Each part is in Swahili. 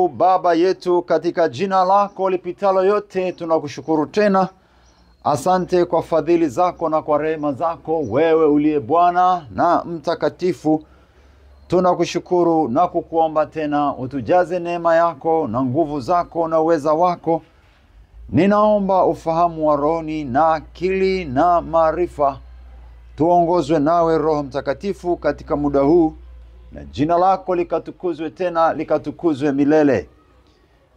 Mungu Baba yetu, katika jina lako lipitalo yote tunakushukuru tena. Asante kwa fadhili zako na kwa rehema zako, wewe uliye Bwana na mtakatifu. Tunakushukuru na kukuomba tena utujaze neema yako na nguvu zako na uweza wako. Ninaomba ufahamu wa rohoni na akili na maarifa. Tuongozwe nawe Roho Mtakatifu katika muda huu, na jina lako likatukuzwe tena, likatukuzwe milele.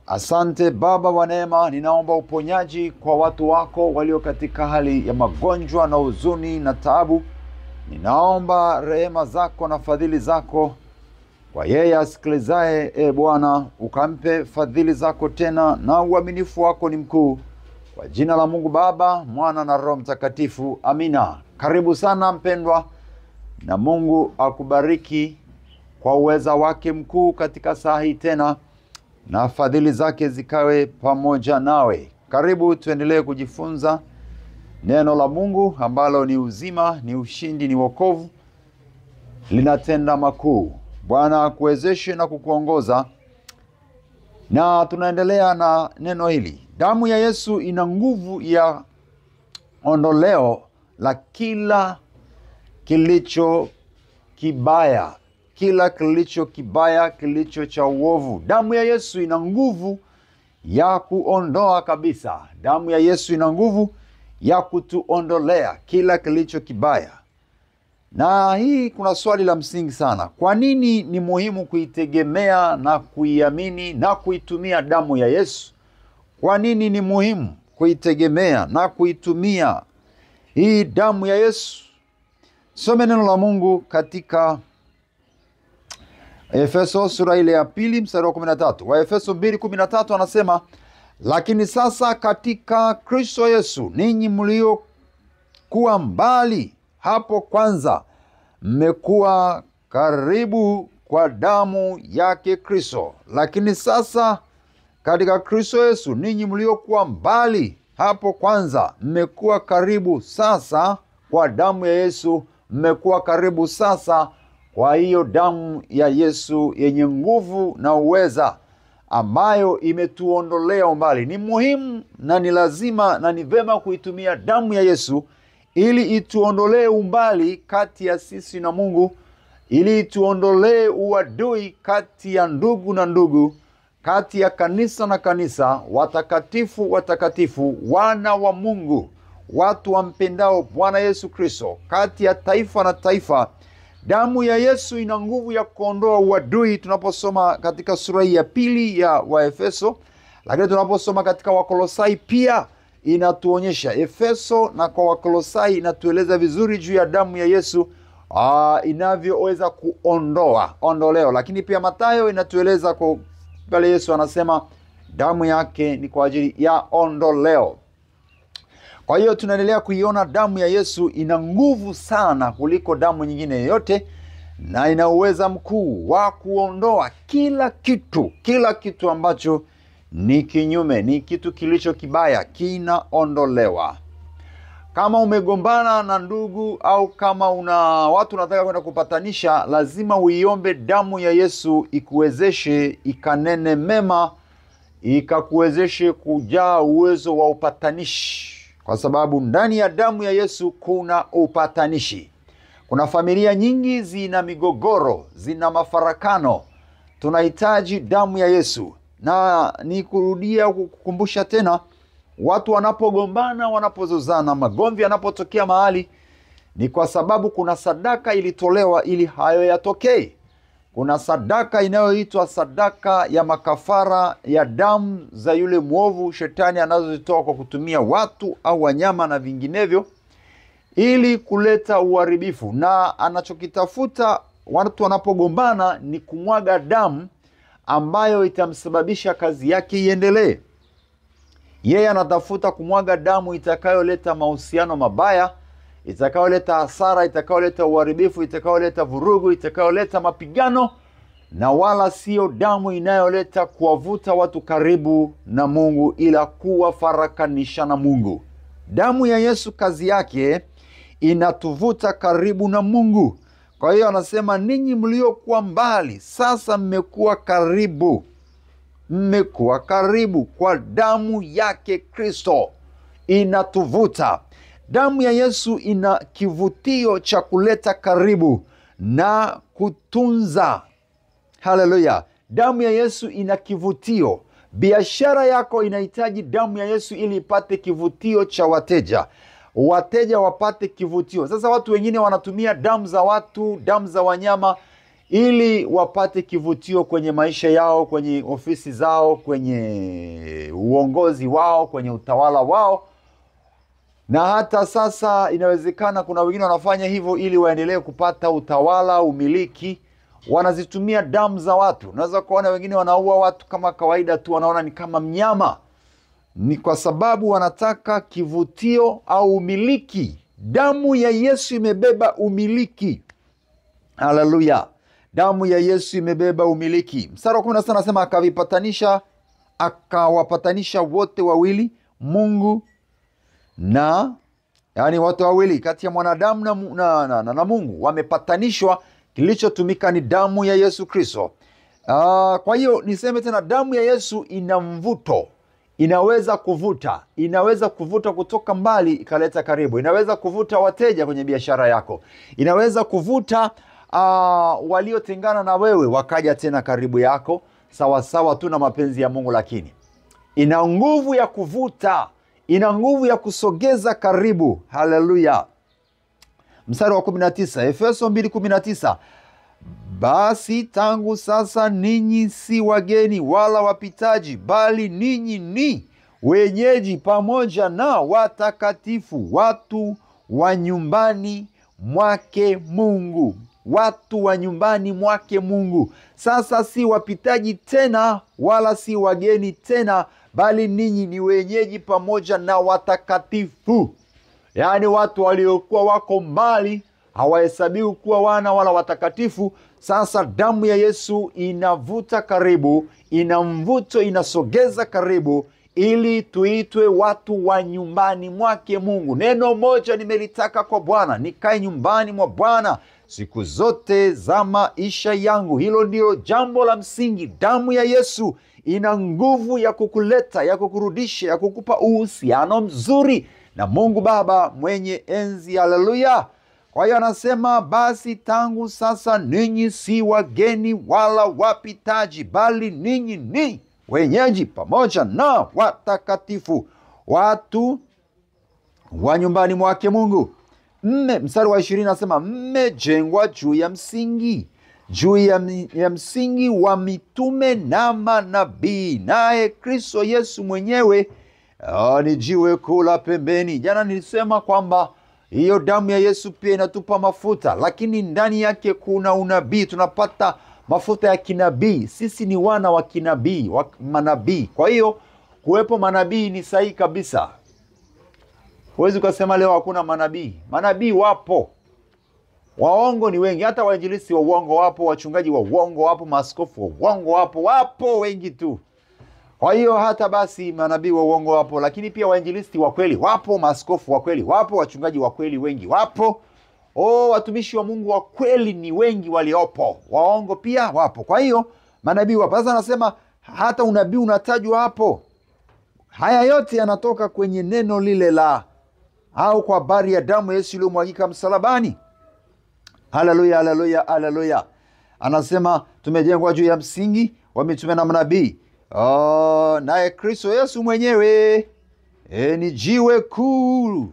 Asante Baba wa neema, ninaomba uponyaji kwa watu wako walio katika hali ya magonjwa na huzuni na taabu. Ninaomba rehema zako na fadhili zako kwa yeye asikilizaye, Bwana, ukampe fadhili zako tena, na uaminifu wako ni mkuu. Kwa jina la Mungu Baba, Mwana na Roho Mtakatifu. Amina. Karibu sana mpendwa, na Mungu akubariki kwa uweza wake mkuu katika saa hii tena, na fadhili zake zikawe pamoja nawe. Karibu tuendelee kujifunza neno la Mungu ambalo ni uzima, ni ushindi, ni wokovu, linatenda makuu. Bwana akuwezeshe na kukuongoza. Na tunaendelea na neno hili. Damu ya Yesu ina nguvu ya ondoleo la kila kilicho kibaya. Kila kilicho kibaya, kilicho cha uovu. Damu ya Yesu ina nguvu ya kuondoa kabisa. Damu ya Yesu ina nguvu ya kutuondolea kila kilicho kibaya. Na hii kuna swali la msingi sana. Kwa nini ni muhimu kuitegemea na kuiamini na kuitumia damu ya Yesu? Kwa nini ni muhimu kuitegemea na kuitumia hii damu ya Yesu? Some neno la Mungu katika Efeso sura ile ya 2 mstari wa 13. Wa Efeso 2:13 anasema, lakini sasa katika Kristo Yesu, ninyi mlio kuwa mbali hapo kwanza, mmekuwa karibu kwa damu yake Kristo. Lakini sasa katika Kristo Yesu, ninyi mlio kuwa mbali hapo kwanza, mmekuwa karibu sasa kwa damu ya Yesu. Mmekuwa karibu sasa kwa hiyo damu ya Yesu yenye nguvu na uweza, ambayo imetuondolea umbali. Ni muhimu na ni lazima na ni vema kuitumia damu ya Yesu ili ituondolee umbali kati ya sisi na Mungu, ili ituondolee uadui kati ya ndugu na ndugu, kati ya kanisa na kanisa, watakatifu, wana wa Mungu, watu wampendao Bwana Yesu Kristo, kati ya taifa na taifa. Damu ya Yesu ina nguvu ya kuondoa uadui. Tunaposoma katika sura ya 2 ya Waefeso, lakini tunaposoma katika Wakolosai pia inatuonyesha. Efeso na kwa Wakolosai inatueleza vizuri juu ya damu ya Yesu inavyoweza kuondoa ondoleo. Lakini pia Mathayo inatueleza kwa pale Yesu anasema damu yake ni kwa ajili ya ondoleo. Kwa hiyo tunaendelea kuiona damu ya Yesu ina nguvu sana kuliko damu nyingine yoyote, na ina uweza mkuu wa kuondoa kila kitu ambacho ni kinyume, ni kitu kilicho kibaya, kinaondolewa. Kama umegombana na ndugu, au kama una watu unataka kwenda kupatanisha, lazima uiombe damu ya Yesu ikuwezeshe, ikanene mema, ikakuwezeshe kujaa uwezo wa upatanishi. Kwa sababu ndani ya damu ya Yesu kuna upatanishi. Kuna familia nyingi zina migogoro, zina mafarakano. Tunahitaji damu ya Yesu. Na ni kurudia kukumbusha tena, watu wanapogombana, wanapozozana, magomvi yanapotokea mahali, ni kwa sababu kuna sadaka ilitolewa ili hayo yatokee. Kuna sadaka inayoitwa sadaka ya makafara ya damu za yule mwovu shetani anazozitoa kwa kutumia watu au wanyama na vinginevyo, ili kuleta uharibifu. Na anachokitafuta watu wanapogombana ni kumwaga damu ambayo itamsababisha kazi yake iendelee. Yeye anatafuta kumwaga damu itakayoleta mahusiano mabaya, itakayoleta hasara, itakayoleta uharibifu, itakayoleta vurugu, itakayoleta mapigano, na wala sio damu inayoleta kuwavuta watu karibu na Mungu, ila kuwafarakanisha na Mungu. Damu ya Yesu kazi yake inatuvuta karibu na Mungu. Kwa hiyo anasema ninyi mliokuwa mbali sasa mmekuwa karibu mmekuwa karibu kwa damu yake Kristo. Inatuvuta. Damu ya Yesu ina kivutio cha kuleta karibu na kutunza. Haleluya. Damu ya Yesu ina kivutio. Biashara yako inahitaji damu ya Yesu ili ipate kivutio cha wateja. Wateja wapate kivutio. Sasa watu wengine wanatumia damu za watu, damu za wanyama ili wapate kivutio kwenye maisha yao, kwenye ofisi zao, kwenye uongozi wao, kwenye utawala wao. Na hata sasa inawezekana kuna wengine wanafanya hivyo ili waendelee kupata utawala, umiliki. Wanazitumia damu za watu. Unaweza kuona wengine wanaua watu kama kawaida tu, wanaona ni kama mnyama. Ni kwa sababu wanataka kivutio au umiliki. Damu ya Yesu imebeba umiliki. Haleluya. Damu ya Yesu imebeba umiliki. Mstari wa 16 anasema akawapatanisha wote wawili, Mungu na, yani watu wawili kati ya mwanadamu na Mungu wamepatanishwa. Kilichotumika ni damu ya Yesu Kristo. Kwa hiyo niseme tena, damu ya Yesu ina mvuto. Inaweza kuvuta. Inaweza kuvuta kutoka mbali ikaleta karibu. Inaweza kuvuta wateja kwenye biashara yako. Inaweza kuvuta waliotengana na wewe wakaja tena karibu yako, sawa sawa tu na mapenzi ya Mungu, lakini ina nguvu ya kuvuta. Ina nguvu ya kusogeza karibu. Haleluya. Mstari wa 19, Efeso 2:19. Basi tangu sasa ninyi si wageni wala wapitaji, bali ninyi ni wenyeji pamoja na watakatifu, watu wa nyumbani mwake Mungu. Watu wa nyumbani mwake Mungu. Sasa si wapitaji tena wala si wageni tena, bali ninyi ni wenyeji pamoja na watakatifu. Yaani watu waliokuwa wako mbali, hawahesabiwi kuwa wana wala watakatifu. Sasa damu ya Yesu inavuta karibu, ina mvuto, inasogeza karibu, ili tuitwe watu wa nyumbani mwake Mungu. Neno moja nimelitaka kwa Bwana, nikae nyumbani mwa Bwana siku zote za maisha yangu. Hilo ndio jambo la msingi. Damu ya Yesu ina nguvu ya kukuleta, ya kukurudisha, ya kukupa uhusiano mzuri na Mungu Baba mwenye enzi. Haleluya. Kwa hiyo anasema, basi tangu sasa ninyi si wageni wala wapitaji, bali ninyi ni wenyeji pamoja na watakatifu, watu wa nyumbani mwake Mungu. Mstari wa 20 anasema, mmejengwa juu ya msingi, juu ya msingi wa mitume na manabii, naye Kristo Yesu mwenyewe ni jiwe kuu la pembeni. Jana nilisema kwamba hiyo damu ya Yesu pia inatupa mafuta, lakini ndani yake kuna unabii. Tunapata mafuta ya kinabii. Sisi ni wana wa kinabii, wa manabii. Kwa hiyo kuwepo manabii ni sahihi kabisa. Huwezi kusema leo hakuna manabii. Manabii wapo. Waongo ni wengi. Hata wainjilisti wa uongo wapo, wachungaji wa uongo wapo, maaskofu wa uongo wapo wengi tu. Kwa hiyo hata basi manabii wa uongo wapo, lakini pia wainjilisti wa kweli wapo, maaskofu wa kweli wapo, wachungaji wa kweli wengi wapo. Watumishi wa Mungu wa kweli ni wengi waliopo. Waongo pia wapo. Kwa hiyo manabii wapo. Sasa anasema hata unabii unatajwa hapo. Haya yote yanatoka kwenye neno lile la au kwa habari ya damu ya Yesu iliyomwagika msalabani. Haleluya, haleluya, haleluya. Anasema tumejengwa juu ya msingi wa mitume na manabii. Naye Kristo Yesu mwenyewe ni jiwe kuu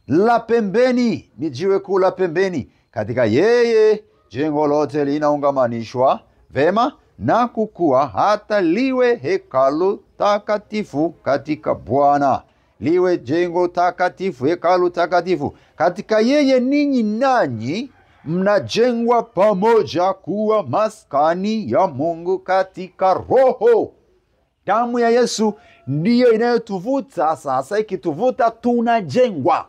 la pembeni. Ni jiwe kuu la pembeni. Katika yeye jengo lote linaungamanishwa vema na kukua hata liwe hekalu takatifu katika Bwana. Liwe jengo takatifu, hekalu takatifu. Katika yeye ninyi nanyi mnajengwa pamoja kuwa maskani ya Mungu katika Roho. Damu ya Yesu ndiyo inayotuvuta. Sasa ikituvuta tunajengwa.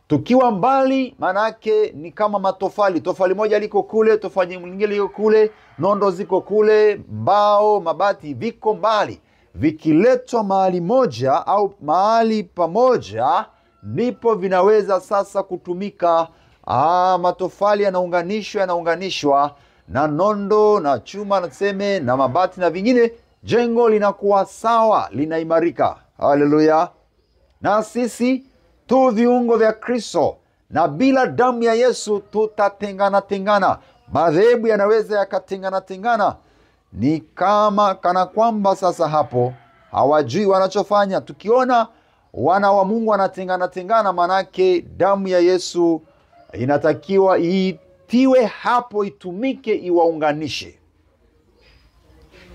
Tukiwa mbali, manake ni kama matofali. Tofali moja liko kule, tofali nyingine liko kule, nondo ziko kule, mbao, mabati viko mbali. Vikiletwa mahali moja au mahali pamoja, ndipo vinaweza sasa kutumika. Matofali yanaunganishwa na nondo na chuma na seme na mabati na vingine jengo linakuwa sawa, linaimarika. Haleluya. Na sisi tu viungo vya Kristo, na bila damu ya Yesu tutatengana. Madhehebu yanaweza yakatengana. Ni kana kwamba sasa hapo hawajui wanachofanya. Tukiona wana wa Mungu wanatengana, manake damu ya Yesu inatakiwa itiwe hapo, itumike, iwaunganishe.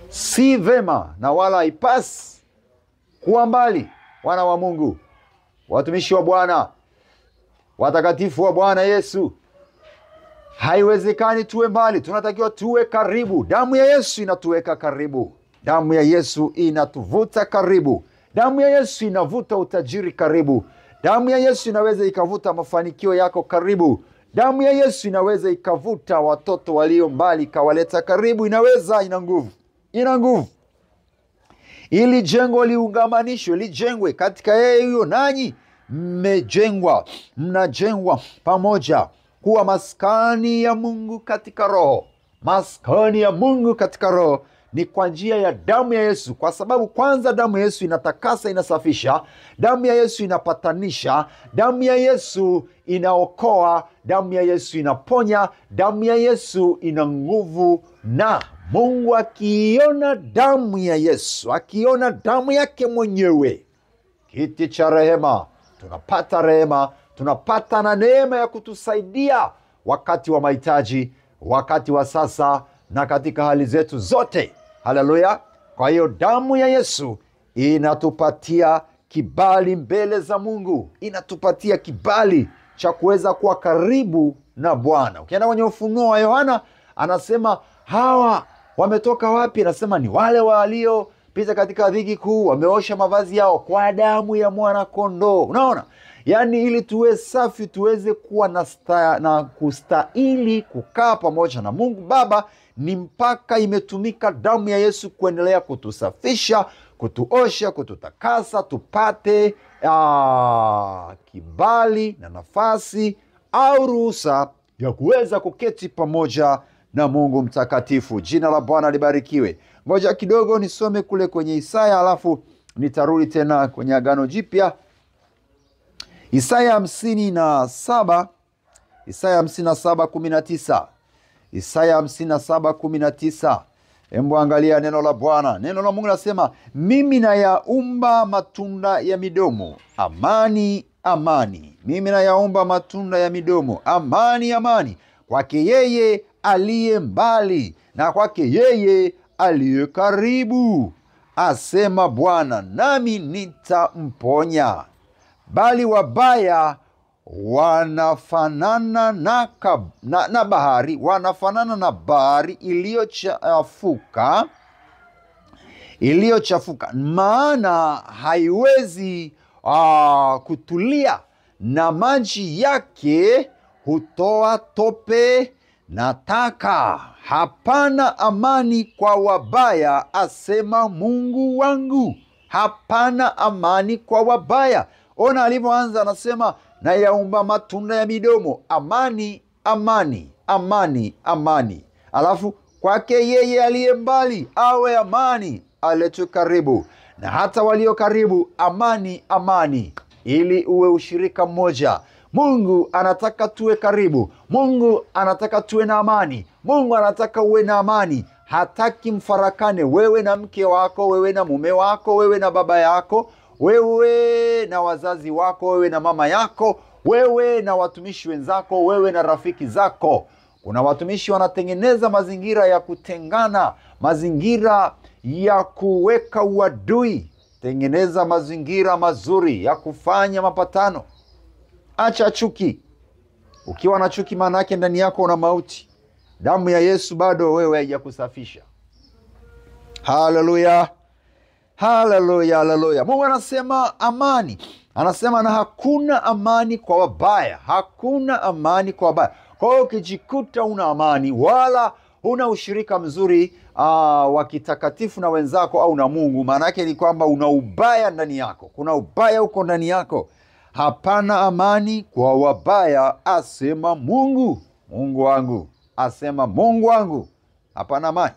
Si vema na wala haipasi kuwa mbali wana wa Mungu, watumishi wa Bwana, watakatifu wa Bwana Yesu. Haiwezekani tuwe mbali, tunatakiwa tuwe karibu. Damu ya Yesu inatuweka karibu. Damu ya Yesu inatuvuta karibu. Damu ya Yesu inavuta utajiri karibu. Damu ya Yesu inaweza ikavuta mafanikio yako karibu. Damu ya Yesu inaweza ikavuta watoto walio mbali ikawaleta karibu. Ina nguvu. Ili jengo liungamanishwe, lijengwe katika yeye huyo, nanyi mnajengwa pamoja kuwa maskani ya Mungu katika Roho. Maskani ya Mungu katika Roho ni kwa njia ya damu ya Yesu, kwa sababu kwanza damu ya Yesu inatakasa, inasafisha. Damu ya Yesu inapatanisha. Damu ya Yesu inaokoa. Damu ya Yesu inaponya. Damu ya Yesu ina nguvu. Na Mungu akiona damu ya Yesu, akiona damu yake mwenyewe, kiti cha rehema, tunapata rehema, tunapata na neema ya kutusaidia wakati wa mahitaji, wakati wa sasa, na katika hali zetu zote. Haleluya. Kwa hiyo damu ya Yesu inatupatia kibali mbele za Mungu, inatupatia kibali cha kuweza kuwa karibu na Bwana. Ukienda kwenye Ufunuo wa Yohana, anasema hawa wametoka wapi? Anasema ni wale waliopita katika dhiki kuu, wameosha mavazi yao kwa damu ya mwana kondoo. Unaona? Yaani ili tuwe safi, tuweze kuwa na kustahili kukaa pamoja na Mungu Baba, ni mpaka imetumika damu ya Yesu kuendelea kutusafisha, kutuosha, kututakasa, tupate kibali na nafasi au ruhusa ya kuweza kuketi pamoja na Mungu mtakatifu. Jina la Bwana libarikiwe. Ngoja kidogo nisome kule kwenye Isaya, alafu nitarudi tena kwenye Agano Jipya. Isaya 57, Isaya 57:19. Isaya 57:19. Hebu angalia neno la Bwana. Neno la Mungu nasema, mimi nayaumba matunda ya midomo, amani, amani. Mimi nayaumba matunda ya midomo, amani, amani. Kwake yeye aliye mbali na kwake yeye aliye karibu, asema Bwana, nami nitamponya. Bali wabaya wanafanana na bahari, wanafanana na bahari iliyochafuka, maana haiwezi kutulia, na maji yake hutoa tope na taka. Hapana amani kwa wabaya, asema Mungu wangu. Hapana amani kwa wabaya. Ona alivyoanza, anasema na yaumba matunda ya midomo, amani, amani, amani, amani. Alafu kwake yeye aliye mbali awe amani, aletwe karibu, na hata walio karibu amani, amani, ili uwe ushirika mmoja. Mungu anataka tuwe karibu. Mungu anataka tuwe na amani. Mungu anataka uwe na amani. Hataki mfarakane, wewe na mke wako, wewe na mume wako, wewe na baba yako, wewe na wazazi wako, wewe na mama yako, wewe na watumishi wenzako, wewe na rafiki zako. Kuna watumishi wanatengeneza mazingira ya kutengana, mazingira ya kuweka uadui. Tengeneza mazingira mazuri ya kufanya mapatano. Acha chuki. Ukiwa na chuki, maana yake ndani yako una mauti. Damu ya Yesu bado wewe haijakusafisha. Haleluya. Haleluya, haleluya. Mungu anasema amani. Anasema na hakuna amani kwa wabaya. Hakuna amani kwa wabaya. Kwa hiyo ukijikuta una amani wala una ushirika mzuri wa kitakatifu na wenzako au na Mungu, maana yake ni kwamba una ubaya ndani yako. Kuna ubaya uko ndani yako. Hapana amani kwa wabaya, asema Mungu. Mungu wangu, asema Mungu wangu. Hapana amani.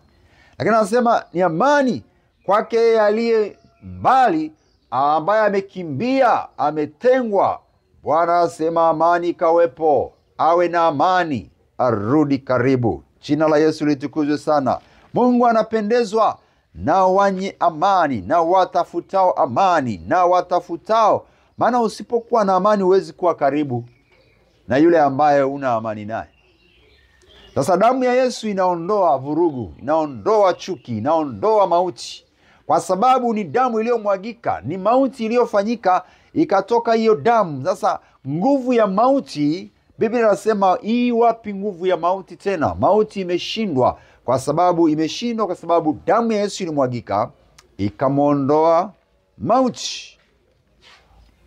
Lakini anasema ni amani kwake yeye aliye mbali, ambaye amekimbia, ametengwa, Bwana asema amani kawepo, awe na amani, arudi karibu. Jina la Yesu litukuzwe sana. Mungu anapendezwa na wenye amani, na watafutao amani, na watafutao. Maana usipokuwa na amani huwezi kuwa karibu na yule ambaye una amani naye. Sasa damu ya Yesu inaondoa vurugu, inaondoa chuki, inaondoa mauti. Kwa sababu ni damu iliyomwagika, ni mauti iliyofanyika, ikatoka hiyo damu. Sasa nguvu ya mauti, Biblia inasema hii wapi nguvu ya mauti tena? Mauti imeshindwa, kwa sababu damu ya Yesu ilimwagika, ikamuondoa mauti.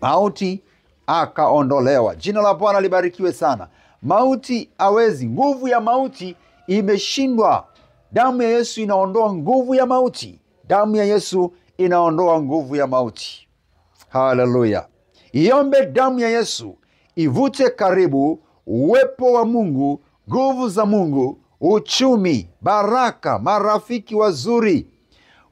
Mauti akaondolewa. Jina la Bwana libarikiwe sana. Mauti hawezi, nguvu ya mauti imeshindwa. Damu ya Yesu inaondoa nguvu ya mauti. Damu ya Yesu inaondoa nguvu ya mauti. Haleluya. Iombe damu ya Yesu ivute karibu uwepo wa Mungu, nguvu za Mungu, uchumi, baraka, marafiki wazuri,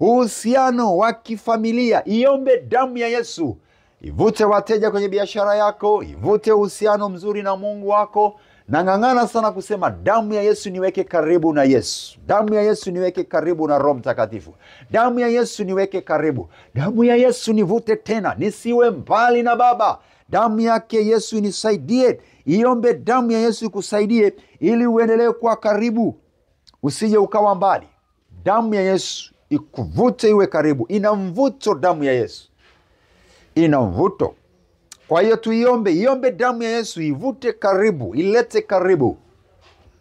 uhusiano wa kifamilia. Iombe damu ya Yesu ivute wateja kwenye biashara yako, ivute uhusiano mzuri na Mungu wako. Na ng'ang'ana sana kusema damu ya Yesu niweke karibu na Yesu. Damu ya Yesu niweke karibu na Roho Mtakatifu. Damu ya Yesu niweke karibu. Damu ya Yesu nivute tena, nisiwe mbali na Baba. Damu yake Yesu inisaidie. Iombe damu ya Yesu ikusaidie ili uendelee kuwa karibu, usije ukawa mbali. Damu ya Yesu ikuvute iwe karibu. Ina mvuto damu ya Yesu, ina mvuto. Kwa hiyo iombe damu ya Yesu ivute karibu, ilete karibu.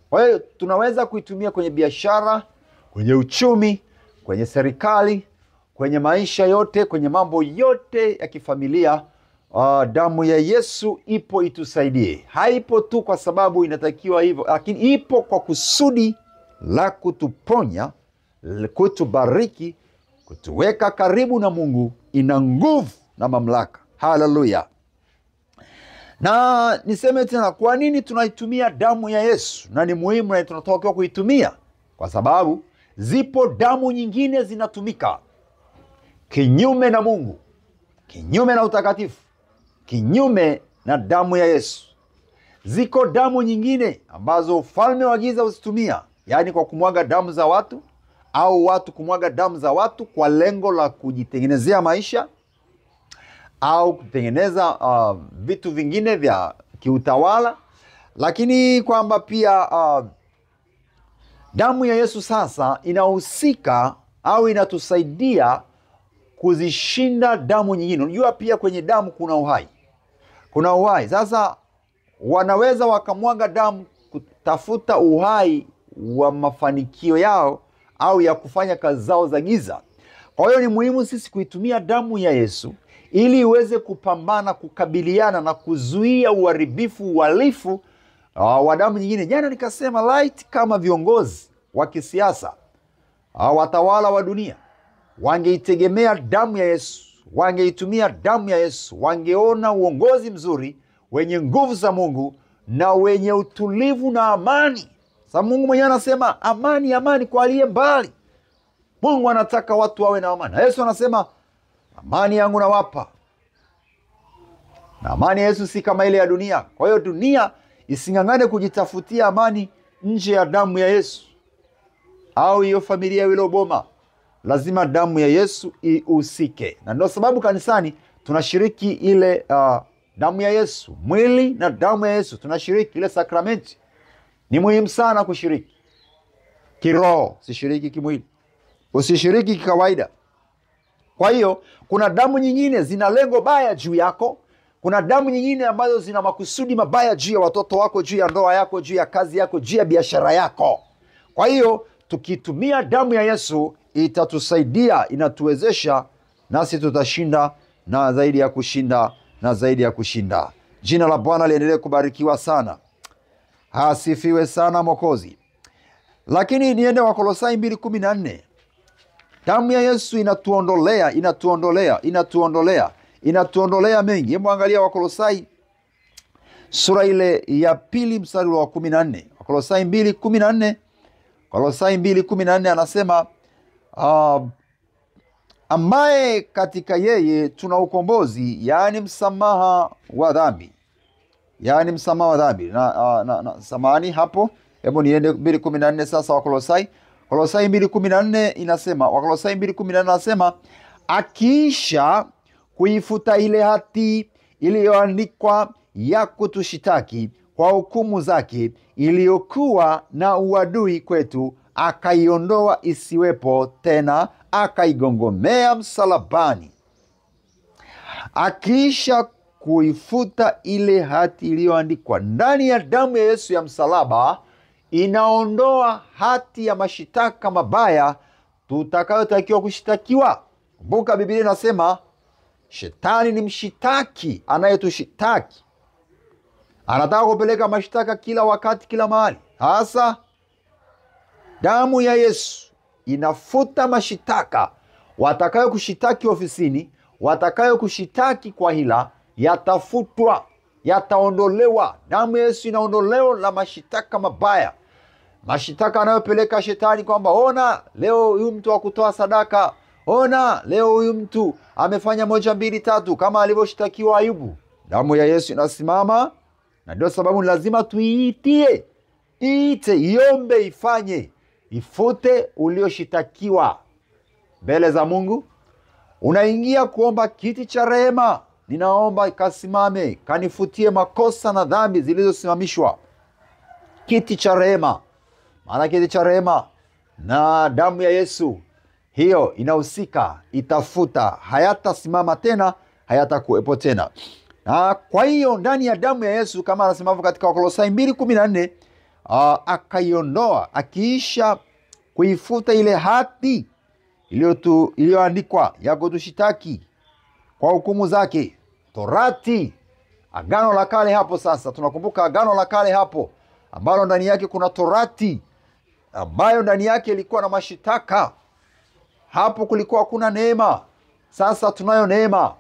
Kwa hiyo tunaweza kuitumia kwenye biashara, kwenye uchumi, kwenye serikali, kwenye maisha yote, kwenye mambo yote ya kifamilia. Damu ya Yesu ipo itusaidie. Haipo tu kwa sababu inatakiwa hivyo, lakini ipo kwa kusudi la kutuponya, kutubariki, kutuweka karibu na Mungu. Ina nguvu na mamlaka. Haleluya. Na niseme tena, kwa nini tunaitumia damu ya Yesu? Na ni muhimu na tunatakiwa kuitumia kwa sababu zipo damu nyingine zinatumika kinyume na Mungu, kinyume na utakatifu, kinyume na damu ya Yesu. Ziko damu nyingine ambazo ufalme wa giza usitumia, yaani kwa kumwaga damu za watu, au watu kumwaga damu za watu kwa lengo la kujitengenezea maisha, au kutengeneza vitu vingine vya kiutawala. Lakini kwamba pia damu ya Yesu sasa inahusika au inatusaidia kuzishinda damu nyingine. Unajua pia kwenye damu kuna uhai. Kuna uhai. Sasa wanaweza wakamwaga damu kutafuta uhai wa mafanikio yao au ya kufanya kazi zao za giza. Kwa hiyo ni muhimu sisi kuitumia damu ya Yesu ili iweze kupambana, kukabiliana na kuzuia uharibifu, uhalifu wa damu nyingine. Jana nikasema light, kama viongozi wa kisiasa, watawala wa dunia wangeitegemea damu ya Yesu, wangeitumia damu ya Yesu, wangeona uongozi mzuri wenye nguvu za Mungu na wenye utulivu na amani. Sasa Mungu mwenyewe anasema amani, amani kwa aliye mbali. Mungu anataka watu wawe na amani. Na Yesu anasema amani yangu nawapa. Na amani ya Yesu si kama ile ya dunia. Kwa hiyo dunia ising'ang'ane kujitafutia amani nje ya damu ya Yesu, au hiyo familia ile boma. Lazima damu ya Yesu ihusike. Na ndio sababu kanisani tunashiriki ile damu ya Yesu, mwili na damu ya Yesu. Tunashiriki ile sakramenti. Ni muhimu sana kushiriki kiroho, sishiriki kimwili. Usishiriki kikawaida. Kwa hiyo kuna damu nyingine zina lengo baya juu yako. Kuna damu nyingine ambazo zina makusudi mabaya juu ya watoto wako, juu ya ndoa yako, juu ya kazi yako, juu ya biashara yako. Kwa hiyo tukitumia damu ya Yesu itatusaidia, inatuwezesha, nasi tutashinda na zaidi ya kushinda na zaidi ya kushinda. Jina la Bwana liendelee kubarikiwa sana. Asifiwe sana Mwokozi. Lakini niende Wakolosai 2:14. Damu ya Yesu inatuondolea mengi. Hebu angalia Wakolosai sura ile ya 2 mstari wa 14. Wakolosai 2:14. Wakolosai 2:14 anasema ambaye katika yeye tuna ukombozi, yaani msamaha wa dhambi. Yaani msamaha wa dhambi. Na samahani hapo, hebu niende 2:14 sasa Wakolosai. Kolosai 2:14 inasema, Wakolosai 2:14 inasema, akiisha kuifuta ile hati iliyoandikwa ya kutushitaki kwa hukumu zake, iliyokuwa na uadui kwetu, akaiondoa isiwepo tena, akaigongomea msalabani. Akiisha kuifuta ile hati iliyoandikwa ndani ya damu ya Yesu ya msalaba, inaondoa hati ya mashitaka mabaya tutakayotakiwa kushitakiwa. Kumbuka Biblia inasema shetani ni mshitaki anayetushitaki. Anataka kupeleka mashtaka kila wakati, kila mahali. Hasa damu ya Yesu inafuta mashitaka. Watakayo kushitaki ofisini, watakayo kushitaki kwa hila, yatafutwa, yataondolewa. Damu ya Yesu inaondoleo la mashitaka mabaya. Mashitaka anayopeleka shetani kwamba ona leo huyu mtu hakutoa sadaka, ona leo huyu mtu amefanya 1 2 3 kama alivyoshitakiwa Ayubu. Damu ya Yesu inasimama, na ndio sababu lazima tuiitie. Iite, iombe, ifanye, ifute ulioshitakiwa mbele za Mungu. Unaingia kuomba kiti cha rehema, ninaomba kasimame, kanifutie makosa na dhambi zilizosimamishwa. Kiti cha rehema, maana kiti cha rehema na damu ya Yesu hiyo inahusika, itafuta, hayatasimama tena, hayatakuwepo tena. Na kwa hiyo ndani ya damu ya Yesu, kama anasemavyo katika Wakolosai 2:14, akaiondoa, akiisha kuifuta ile hati iliyoandikwa ya kutushitaki kwa hukumu zake. Torati, Agano la Kale. Hapo sasa tunakumbuka Agano la Kale hapo, ambalo ndani yake kuna Torati, ambayo ndani yake ilikuwa na mashitaka. Hapo kulikuwa kuna neema. Sasa tunayo neema.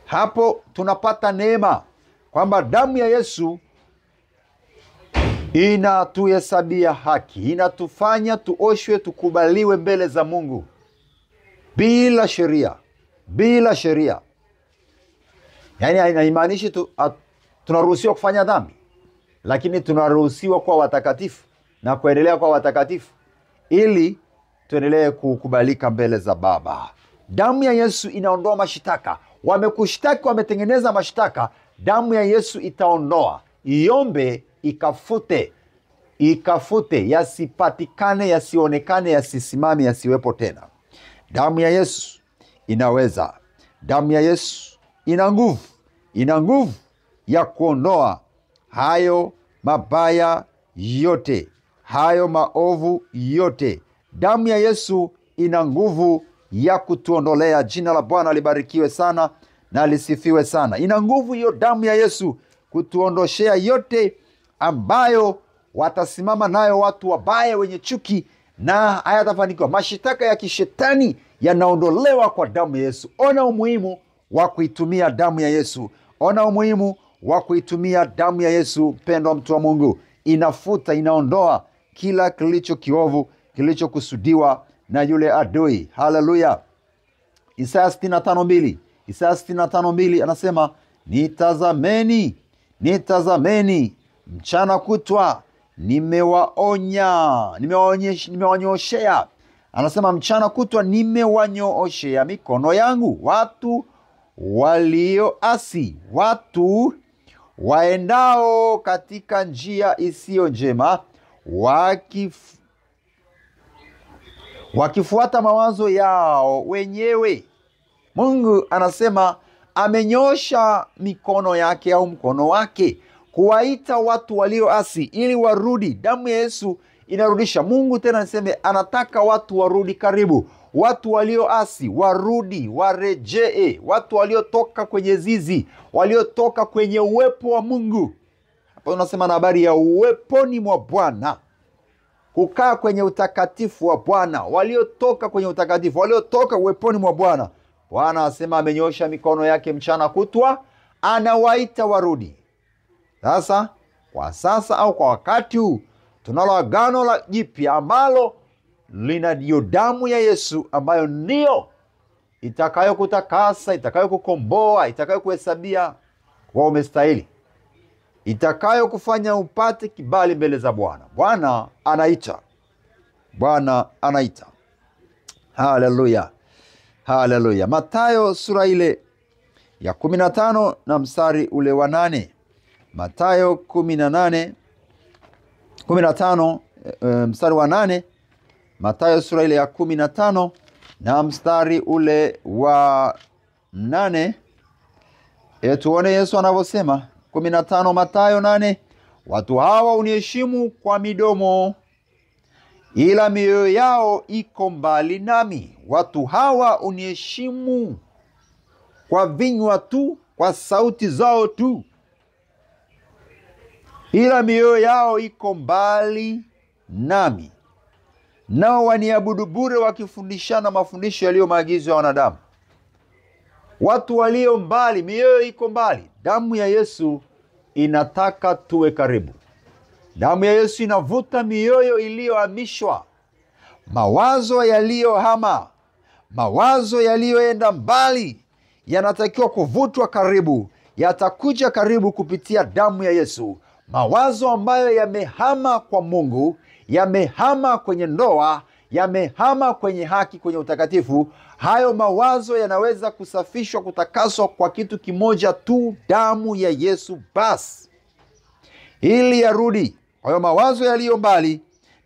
Hapo tunapata neema kwamba damu ya Yesu inatuhesabia haki, inatufanya tuoshwe, tukubaliwe mbele za Mungu bila sheria, bila sheria. Yaani haimaanishi tunaruhusiwa kufanya dhambi, lakini tunaruhusiwa kuwa watakatifu na kuendelea kuwa watakatifu ili tuendelee kukubalika mbele za Baba. Damu ya Yesu inaondoa mashitaka. Wamekushtaki, wametengeneza mashitaka, damu ya Yesu itaondoa. Iombe, ikafute, ikafute, yasipatikane, yasionekane, yasisimame, yasiwepo tena. Damu ya Yesu inaweza. Damu ya Yesu ina nguvu. Ina nguvu ya kuondoa hayo mabaya yote, hayo maovu yote. Damu ya Yesu ina nguvu ya kutuondolea. Jina la Bwana libarikiwe sana na lisifiwe sana. Ina nguvu hiyo damu ya Yesu kutuondoshea yote ambayo watasimama nayo watu wabaya wenye chuki, na hayatafanikiwa. Mashitaka ya kishetani yanaondolewa kwa damu ya Yesu. Ona umuhimu wa kuitumia damu ya Yesu. Ona umuhimu wa kuitumia damu ya Yesu. Mpendwa mtu wa Mungu, inafuta, inaondoa kila kilicho kiovu, kilichokusudiwa na yule adui. Haleluya. Isaya 65:2. Isaya 65:2 anasema, nitazameni, nitazameni mchana kutwa, nimewanyoshea. Anasema mchana kutwa nimewanyooshea mikono yangu watu walioasi, watu waendao katika njia isiyo njema, wakifuata mawazo yao wenyewe. Mungu anasema amenyosha mikono yake au mkono wake kuwaita watu walioasi ili warudi. Damu ya Yesu inarudisha. Mungu tena niseme anataka watu warudi karibu. Watu walioasi warudi, warejee. Watu waliotoka kwenye zizi, waliotoka kwenye uwepo wa Mungu. Hapa unasema na habari ya uweponi mwa Bwana, kukaa kwenye utakatifu wa Bwana. Waliotoka kwenye utakatifu, waliotoka uweponi mwa Bwana. Bwana asema amenyosha mikono yake mchana kutwa, anawaita warudi. Sasa, kwa sasa au kwa wakati huu, tunalo agano la jipya ambalo ndiyo damu ya Yesu ambayo ndio itakayokutakasa, itakayokukomboa, itakayokuhesabia kwa umestahili, itakayokufanya upate kibali mbele za Bwana. Bwana anaita. Bwana anaita. Haleluya. Haleluya. Mathayo sura ile ya 15 na mstari ule wa 8. Mathayo 15 mstari wa 8. Mathayo sura ile ya 15 na mstari ule wa 8. Tuone Yesu anavyosema. 15 Mathayo 8. Watu hawa uniheshimu kwa midomo, ila mioyo yao iko mbali nami. Watu hawa uniheshimu kwa vinywa tu, kwa sauti zao tu, ila mioyo yao iko mbali nami. Nao waniabudu bure, wakifundishana mafundisho yaliyo maagizo ya wanadamu. Watu walio mbali, mioyo iko mbali. Damu ya Yesu inataka tuwe karibu. Damu ya Yesu inavuta mioyo iliyohamishwa, mawazo yaliyohama, mawazo yaliyoenda mbali yanatakiwa kuvutwa karibu, yatakuja karibu kupitia damu ya Yesu. Mawazo ambayo yamehama kwa Mungu, yamehama kwenye ndoa, yamehama kwenye haki, kwenye utakatifu, hayo mawazo yanaweza kusafishwa, kutakaswa kwa kitu kimoja tu, damu ya Yesu basi, ili yarudi hayo mawazo yaliyo mbali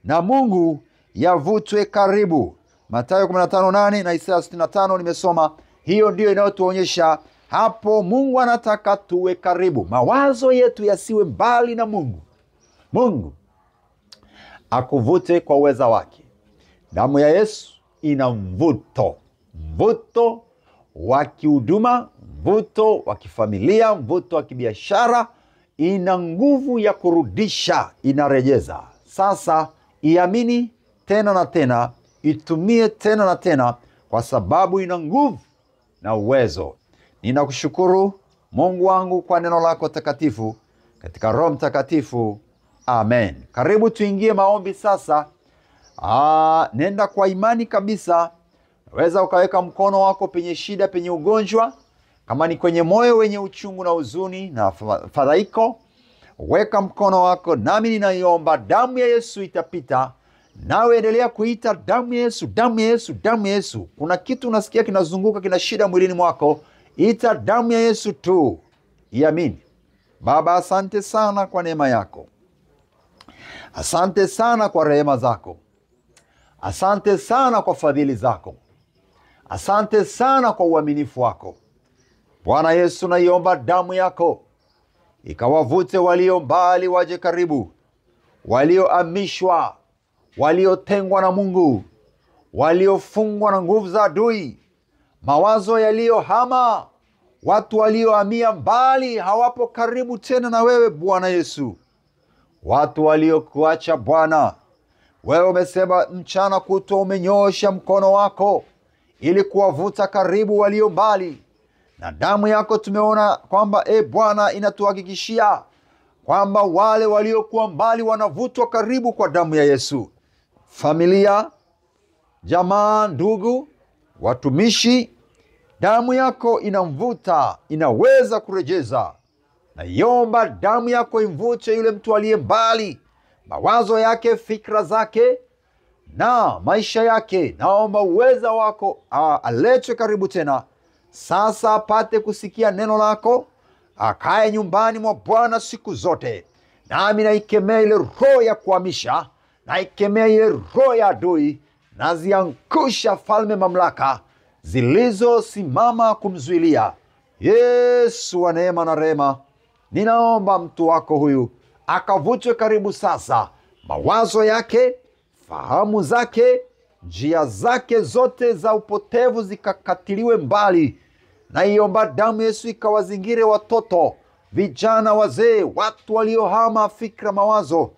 na Mungu yavutwe karibu. Mathayo 15:8 na Isaya 65 nimesoma. Hiyo ndio inayotuonyesha hapo Mungu anataka tuwe karibu. Mawazo yetu yasiwe mbali na Mungu. Mungu akuvute kwa uweza wake. Damu ya Yesu ina mvuto wa kihuduma, mvuto wa kifamilia, mvuto wa kibiashara. Ina nguvu ya kurudisha, inarejeza. Sasa iamini tena na tena, itumie tena na tena, kwa sababu ina nguvu na uwezo. Ninakushukuru Mungu wangu kwa neno lako takatifu, katika Roho Mtakatifu. Amen. Karibu tuingie maombi sasa. Nenda kwa imani kabisa. Naweza ukaweka mkono wako penye shida, penye ugonjwa. Kama ni kwenye moyo wenye uchungu na huzuni na fadhaiko, weka mkono wako, nami ninaiomba damu ya Yesu itapita. Nawe endelea kuita damu ya Yesu, damu ya Yesu, damu ya Yesu. Kuna kitu unasikia kinazunguka, kina shida mwilini mwako, ita damu ya Yesu tu. Iamini. Baba, asante sana kwa neema yako. Asante sana kwa rehema zako. Asante sana kwa fadhili zako. Asante sana kwa uaminifu wako. Bwana Yesu, naiomba damu yako ikawavute walio mbali waje karibu, waliohamishwa, waliotengwa na Mungu, waliofungwa na nguvu za adui, mawazo yaliyohama, watu waliohamia mbali, hawapo karibu tena na wewe Bwana Yesu. Watu waliokuacha Bwana, wewe umesema mchana kutwa umenyoosha mkono wako ili kuwavuta karibu walio mbali. Na damu yako tumeona kwamba Bwana inatuhakikishia kwamba wale waliokuwa mbali wanavutwa karibu kwa damu ya Yesu. Familia, jamaa, ndugu, watumishi, damu yako inamvuta, inaweza kurejeza. Naiomba damu yako imvute yule mtu aliye mbali, mawazo yake, fikra zake na maisha yake. Naomba uweza wako aletwe karibu tena. Sasa apate kusikia neno lako, akae nyumbani mwa Bwana siku zote. Nami naikemea ile roho ya kuhamisha, naikemea ile roho ya adui, naziangusha falme, mamlaka zilizosimama kumzuilia. Yesu wa neema na rehema, ninaomba mtu wako huyu akavutwe karibu sasa. Mawazo yake, fahamu zake, njia zake zote za upotevu zikakatiliwe mbali. Naiomba damu Yesu ikawazingire watoto, vijana, wazee, watu waliohama fikra, mawazo,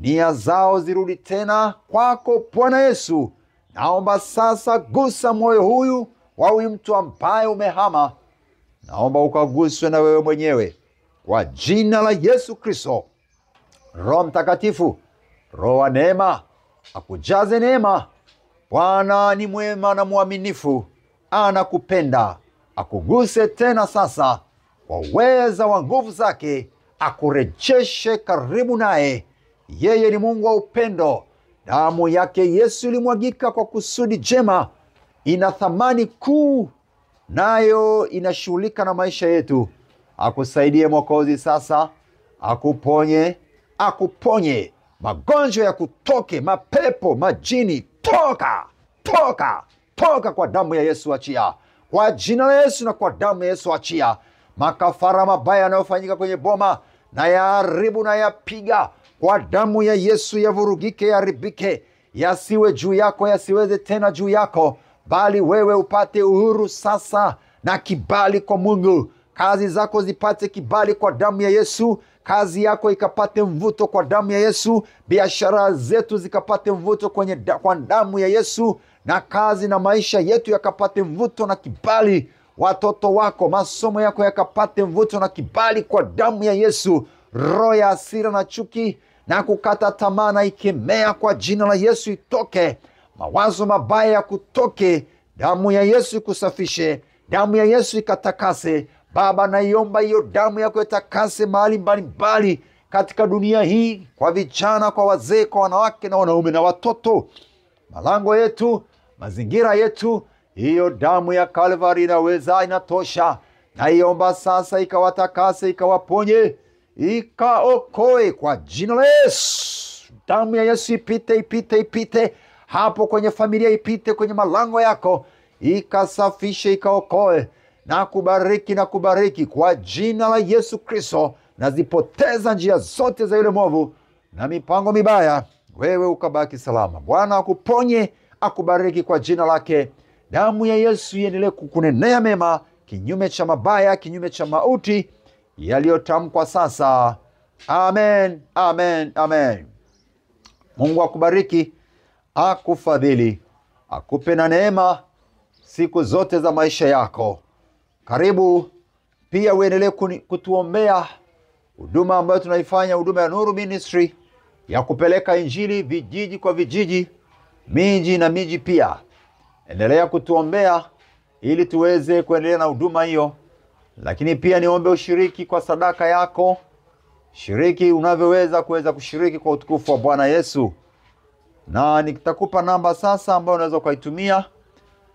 nia zao zirudi tena kwako Bwana Yesu. Naomba sasa gusa moyo huyu wa huyu mtu ambaye umehama. Naomba ukaguswe na wewe mwenyewe kwa jina la Yesu Kristo. Roho Mtakatifu, Roho wa neema, akujaze neema, Bwana ni mwema na mwaminifu, anakupenda. Akuguse tena sasa kwa uweza wa nguvu zake, akurejeshe karibu naye. Yeye ni Mungu wa upendo. Damu yake Yesu ilimwagika kwa kusudi jema, ina thamani kuu, nayo inashughulika na maisha yetu. Akusaidie Mwokozi sasa, akuponye magonjwa ya kutoke, mapepo, majini, toka kwa damu ya Yesu, achia kwa jina la Yesu na kwa damu ya Yesu, achia makafara mabaya yanayofanyika kwenye boma, na yaharibu na yapiga kwa damu ya Yesu. Yavurugike, yaribike, yasiwe juu yako, yasiweze tena juu yako, bali wewe upate uhuru sasa na kibali kwa Mungu. Kazi zako zipate kibali kwa damu ya Yesu. Kazi yako ikapate mvuto kwa damu ya Yesu. Biashara zetu zikapate mvuto kwa damu ya Yesu, na kazi na maisha yetu yakapate mvuto na kibali. Watoto wako, masomo yako yakapate mvuto na kibali kwa damu ya Yesu. Roho ya hasira na chuki na kukata tamaa na ikemea kwa jina la Yesu, itoke. Mawazo mabaya ya kutoke. Damu ya Yesu ikusafishe, damu ya Yesu ikatakase. Baba, naiomba hiyo damu yako itakase mahali mbalimbali katika dunia hii, kwa vijana, kwa wazee, kwa wanawake na wanaume na watoto, malango yetu, mazingira yetu. Hiyo damu ya Kalvari inaweza, inatosha. Naiomba sasa ikawatakase, ikawaponye, ikaokoe kwa jina la Yesu. Damu ya Yesu ipite hapo kwenye familia, ipite kwenye malango yako, ikasafishe, ikaokoe na kubariki kwa jina la Yesu Kristo. Nazipoteza njia zote za yule mwovu na mipango mibaya, wewe ukabaki salama. Bwana akuponye, akubariki kwa jina lake. Damu ya Yesu iendelee kukunenea mema, kinyume cha mabaya, kinyume cha mauti yaliyotamkwa sasa. Amen, amen, amen. Mungu akubariki, akufadhili, akupe na neema siku zote za maisha yako. Karibu pia uendelee kutuombea huduma ambayo tunaifanya, huduma ya Nuru Ministry ya kupeleka injili vijiji kwa vijiji, miji na miji pia. Endelea kutuombea ili tuweze kuendelea na huduma hiyo. Lakini pia niombe ushiriki kwa sadaka yako. Shiriki unavyoweza kuweza kushiriki kwa utukufu wa Bwana Yesu. Na nitakupa namba sasa ambayo unaweza kuitumia.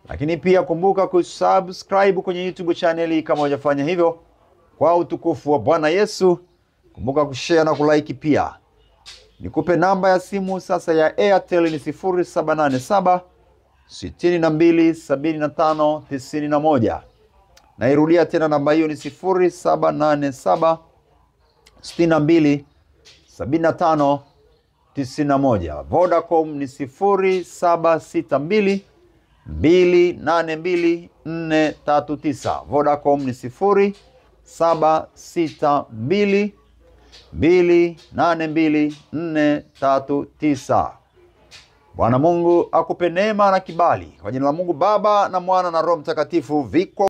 Lakini pia kumbuka kusubscribe kwenye YouTube channel hii kama hujafanya hivyo, kwa utukufu wa Bwana Yesu. Kumbuka kushare na kulike pia. Nikupe namba ya simu sasa ya Airtel ni 0787 62 75 91. Nairudia tena, namba hiyo ni 0787 62 75 91. Vodacom ni 0762 282 439. Vodacom ni 0762 282 439. Bwana Mungu akupe neema na kibali. Kwa jina la Mungu Baba na Mwana na Roho Mtakatifu, viko